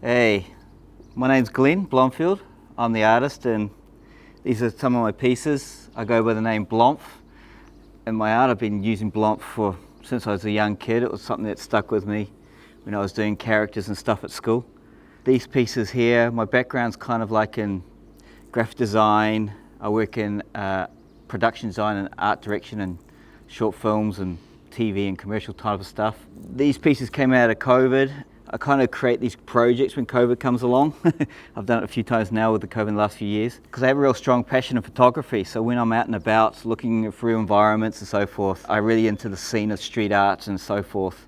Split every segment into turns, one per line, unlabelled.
Hey, my name's Glenn Blomfield. I'm the artist, and these are some of my pieces. I go by the name Blomf. In my art, I've been using Blomf since I was a young kid. It was something that stuck with me when I was doing characters and stuff at school. These pieces here, my background's kind of like in graphic design. I work in production design and art direction and short films and TV and commercial type of stuff. These pieces came out of COVID. I kind of create these projects when COVID comes along. I've done it a few times now with the COVID in the last few years, because I have a real strong passion in photography. So when I'm out and about looking through environments and so forth, I'm really into the scene of street art and so forth.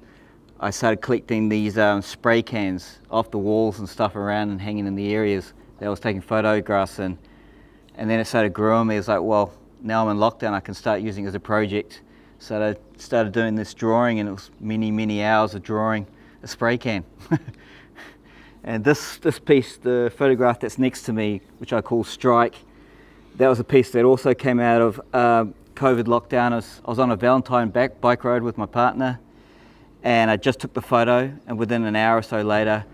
I started collecting these spray cans off the walls and stuff around and hanging in the areas that I was taking photographs in. And then it started growing me. It's like, well, now I'm in lockdown, I can start using it as a project. So I started doing this drawing, and it was many hours of drawing a spray can. And this piece, the photograph that's next to me, which I call Strike, that was a piece that also came out of COVID lockdown. I was on a Valentine bike ride with my partner, and I just took the photo, and within an hour or so later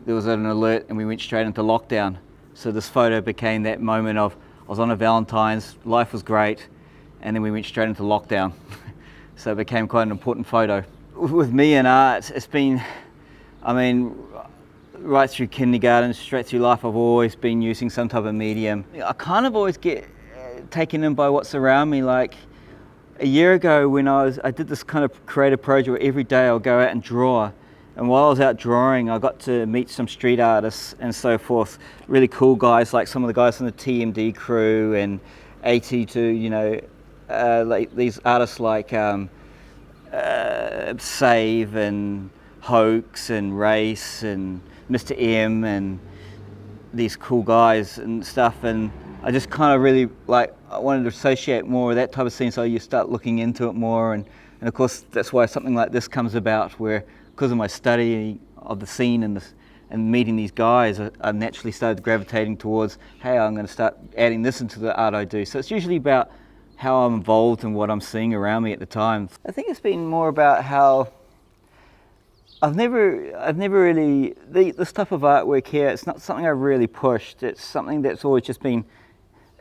there was an alert and we went straight into lockdown. So this photo became that moment of, I was on a Valentine's, life was great, and then we went straight into lockdown. So it became quite an important photo. With me and art, it's been, right through kindergarten, straight through life, I've always been using some type of medium. I kind of always get taken in by what's around me. Like a year ago when I did this kind of creative project where every day I'll go out and draw. And while I was out drawing, I got to meet some street artists and so forth. Really cool guys, like some of the guys from the TMD crew and AT2, like these artists like Save and Hoax and Race and Mr. M and these cool guys and stuff, and I just kind of really I wanted to associate more with that type of scene, so you start looking into it more, and of course that's why something like this comes about, where because of my study of the scene and meeting these guys, I naturally started gravitating towards, hey, I'm going to start adding this into the art I do. So it's usually about how I'm involved in what I'm seeing around me at the time. I think it's been more about how I've never really, this type of artwork here, it's not something I've really pushed. It's something that's always just been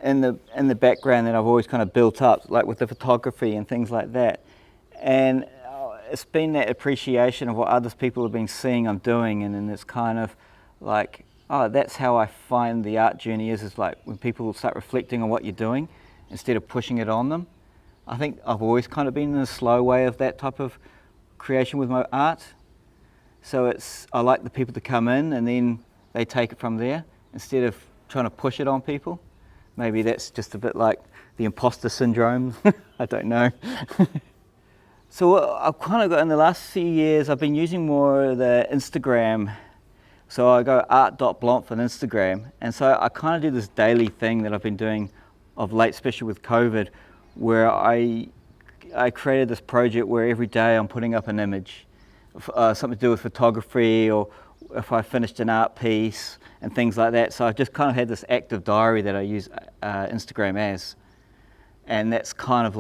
in the background that I've always kind of built up, like with the photography and things like that. And it's been that appreciation of what other people have been seeing I'm doing, and then it's kind of like, oh, that's how I find the art journey is like when people start reflecting on what you're doing instead of pushing it on them. I think I've always kind of been in a slow way of that type of creation with my art. So I like the people to come in and then they take it from there instead of trying to push it on people. Maybe that's just a bit like the imposter syndrome. I don't know. So I've kind of got, in the last few years, I've been using more the Instagram. So I go art.blomf on Instagram. And so I kind of do this daily thing that I've been doing of late, especially with COVID, where I created this project where every day I'm putting up an image, something to do with photography, or if I finished an art piece and things like that. So I've just kind of had this active diary that I use Instagram as. And that's kind of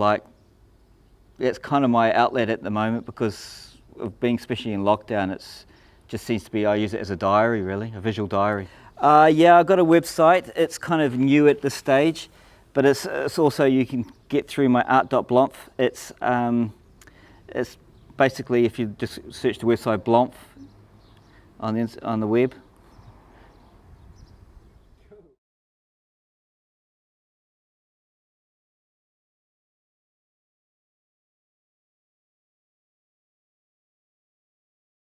my outlet at the moment, because of being especially in lockdown, it's just seems to be, I use it as a diary, really, a visual diary. Yeah, I've got a website. It's kind of new at this stage, but it's also, you can get through my art.blomf. It's basically, if you just search the website Blomf on the web,